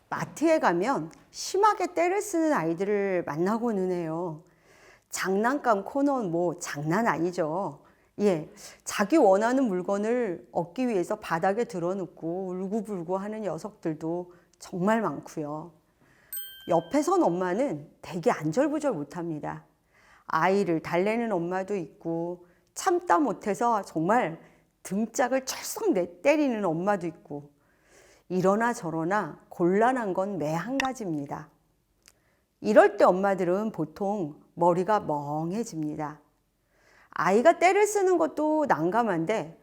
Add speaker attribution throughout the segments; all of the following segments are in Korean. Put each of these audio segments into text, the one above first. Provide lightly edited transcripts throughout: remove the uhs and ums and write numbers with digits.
Speaker 1: 마트에 가면 심하게 떼를 쓰는 아이들을 만나고는 해요. 장난감 코너는 뭐 장난 아니죠. 예, 자기 원하는 물건을 얻기 위해서 바닥에 드러눕고 울고불고 하는 녀석들도 정말 많고요. 옆에 선 엄마는 되게 안절부절 못합니다. 아이를 달래는 엄마도 있고 참다 못해서 정말 등짝을 철썩 때리는 엄마도 있고, 이러나 저러나 곤란한 건 매 한 가지입니다. 이럴 때 엄마들은 보통 머리가 멍해집니다. 아이가 떼를 쓰는 것도 난감한데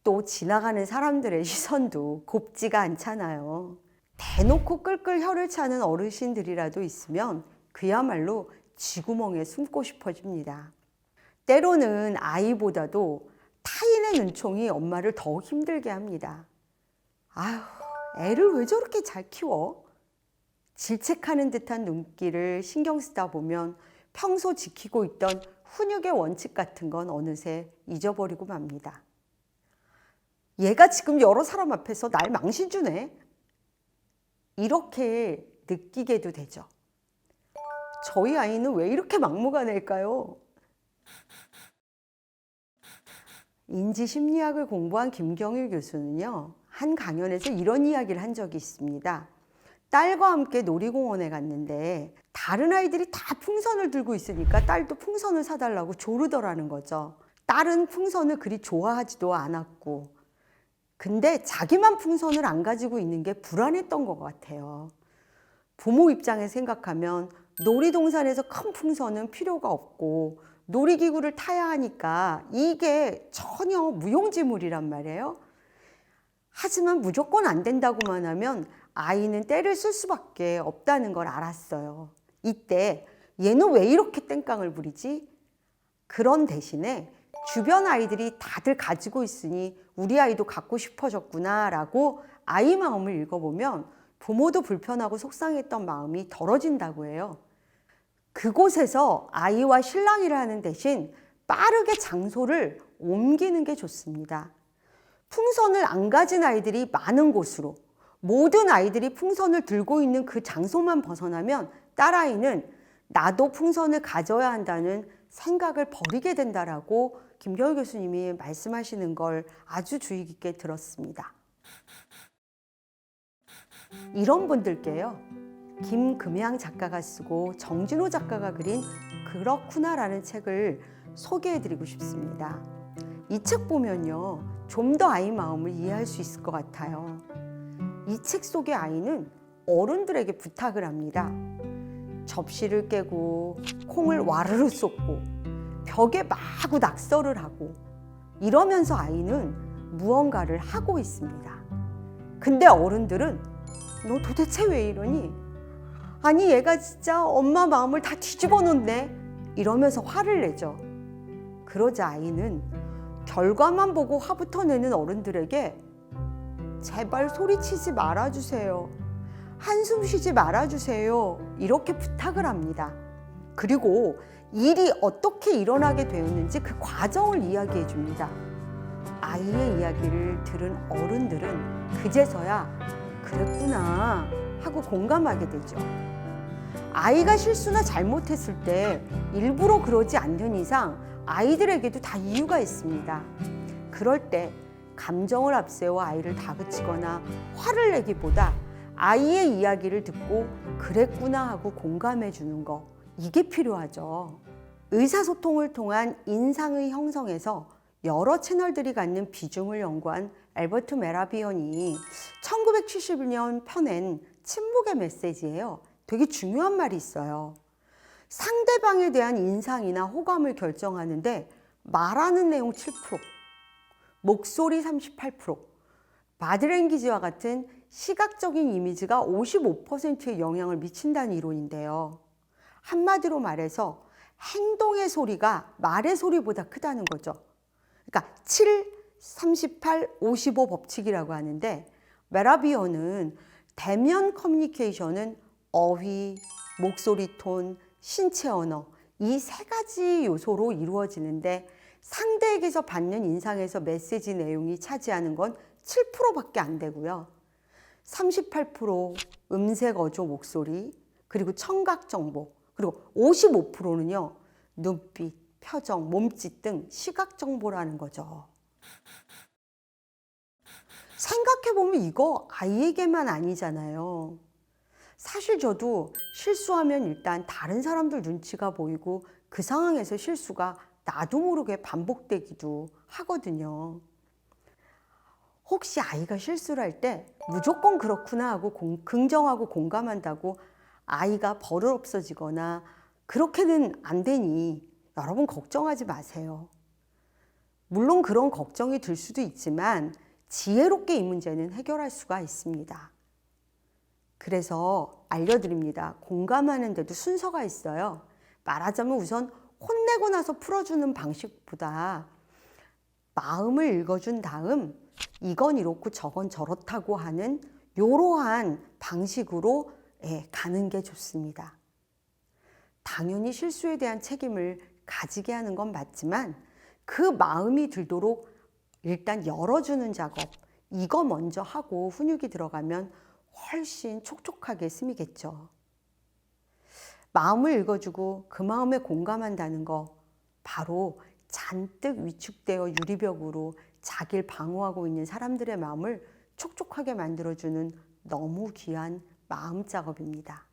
Speaker 1: 또 지나가는 사람들의 시선도 곱지가 않잖아요. 대놓고 끌끌 혀를 차는 어르신들이라도 있으면 그야말로 쥐구멍에 숨고 싶어집니다. 때로는 아이보다도 타인의 눈총이 엄마를 더욱 힘들게 합니다. 아휴, 애를 왜 저렇게 잘 키워? 질책하는 듯한 눈길을 신경 쓰다 보면 평소 지키고 있던 훈육의 원칙 같은 건 어느새 잊어버리고 맙니다. 얘가 지금 여러 사람 앞에서 날 망신 주네? 이렇게 느끼게도 되죠. 저희 아이는 왜 이렇게 막무가내일까요? 인지심리학을 공부한 김경일 교수는요, 한 강연에서 이런 이야기를 한 적이 있습니다. 딸과 함께 놀이공원에 갔는데 다른 아이들이 다 풍선을 들고 있으니까 딸도 풍선을 사달라고 조르더라는 거죠. 딸은 풍선을 그리 좋아하지도 않았고, 근데 자기만 풍선을 안 가지고 있는 게 불안했던 것 같아요. 부모 입장에 생각하면 놀이동산에서 큰 풍선은 필요가 없고 놀이기구를 타야 하니까 이게 전혀 무용지물이란 말이에요. 하지만 무조건 안 된다고만 하면 아이는 떼를 쓸 수밖에 없다는 걸 알았어요. 이때 얘는 왜 이렇게 땡깡을 부리지? 그런 대신에 주변 아이들이 다들 가지고 있으니 우리 아이도 갖고 싶어졌구나 라고 아이 마음을 읽어보면 부모도 불편하고 속상했던 마음이 덜어진다고 해요. 그곳에서 아이와 실랑이를 하는 대신 빠르게 장소를 옮기는 게 좋습니다. 풍선을 안 가진 아이들이 많은 곳으로, 모든 아이들이 풍선을 들고 있는 그 장소만 벗어나면 딸아이는 나도 풍선을 가져야 한다는 생각을 버리게 된다라고 김경일 교수님이 말씀하시는 걸 아주 주의 깊게 들었습니다. 이런 분들께요, 김금양 작가가 쓰고 정진호 작가가 그린 그렇구나라는 책을 소개해드리고 싶습니다. 이 책 보면요, 좀 더 아이 마음을 이해할 수 있을 것 같아요. 이 책 속의 아이는 어른들에게 부탁을 합니다. 접시를 깨고 콩을 와르르 쏟고 벽에 마구 낙서를 하고 이러면서 아이는 무언가를 하고 있습니다. 근데 어른들은 너 도대체 왜 이러니? 아니 얘가 진짜 엄마 마음을 다 뒤집어 놓네? 이러면서 화를 내죠. 그러자 아이는 결과만 보고 화부터 내는 어른들에게 제발 소리치지 말아주세요. 한숨 쉬지 말아주세요. 이렇게 부탁을 합니다. 그리고 일이 어떻게 일어나게 되었는지 그 과정을 이야기해 줍니다. 아이의 이야기를 들은 어른들은 그제서야 그랬구나 하고 공감하게 되죠. 아이가 실수나 잘못했을 때 일부러 그러지 않는 이상 아이들에게도 다 이유가 있습니다. 그럴 때 감정을 앞세워 아이를 다그치거나 화를 내기보다 아이의 이야기를 듣고 그랬구나 하고 공감해 주는 거, 이게 필요하죠. 의사소통을 통한 인상의 형성에서 여러 채널들이 갖는 비중을 연구한 앨버트 메라비언이 1971년 펴낸 침묵의 메시지예요. 되게 중요한 말이 있어요. 상대방에 대한 인상이나 호감을 결정하는데 말하는 내용 7%, 목소리 38%, 바디랭귀지와 같은 시각적인 이미지가 55%의 영향을 미친다는 이론인데요. 한마디로 말해서 행동의 소리가 말의 소리보다 크다는 거죠. 그러니까 7, 38, 55 법칙이라고 하는데, 메라비언은 대면 커뮤니케이션은 어휘, 목소리 톤, 신체 언어 이 세 가지 요소로 이루어지는데 상대에게서 받는 인상에서 메시지 내용이 차지하는 건 7%밖에 안 되고요. 38% 음색, 어조, 목소리, 그리고 청각 정보, 그리고 55%는요. 눈빛, 표정, 몸짓 등 시각 정보라는 거죠. 생각해보면 이거 아이에게만 아니잖아요. 사실 저도 실수하면 일단 다른 사람들 눈치가 보이고 그 상황에서 실수가 나도 모르게 반복되기도 하거든요. 혹시 아이가 실수를 할 때 무조건 그렇구나 하고 긍정하고 공감한다고 아이가 버릇 없어지거나 그렇게는 안 되니 여러분 걱정하지 마세요. 물론 그런 걱정이 들 수도 있지만 지혜롭게 이 문제는 해결할 수가 있습니다. 그래서 알려드립니다. 공감하는데도 순서가 있어요. 말하자면 우선 혼내고 나서 풀어주는 방식보다 마음을 읽어준 다음 이건 이렇고 저건 저렇다고 하는 이러한 방식으로 가는 게 좋습니다. 당연히 실수에 대한 책임을 가지게 하는 건 맞지만 그 마음이 들도록 일단 열어주는 작업 이거 먼저 하고 훈육이 들어가면 훨씬 촉촉하게 스미겠죠. 마음을 읽어주고 그 마음에 공감한다는 거 바로 잔뜩 위축되어 유리벽으로 자기를 방어하고 있는 사람들의 마음을 촉촉하게 만들어주는 너무 귀한 마음 작업입니다.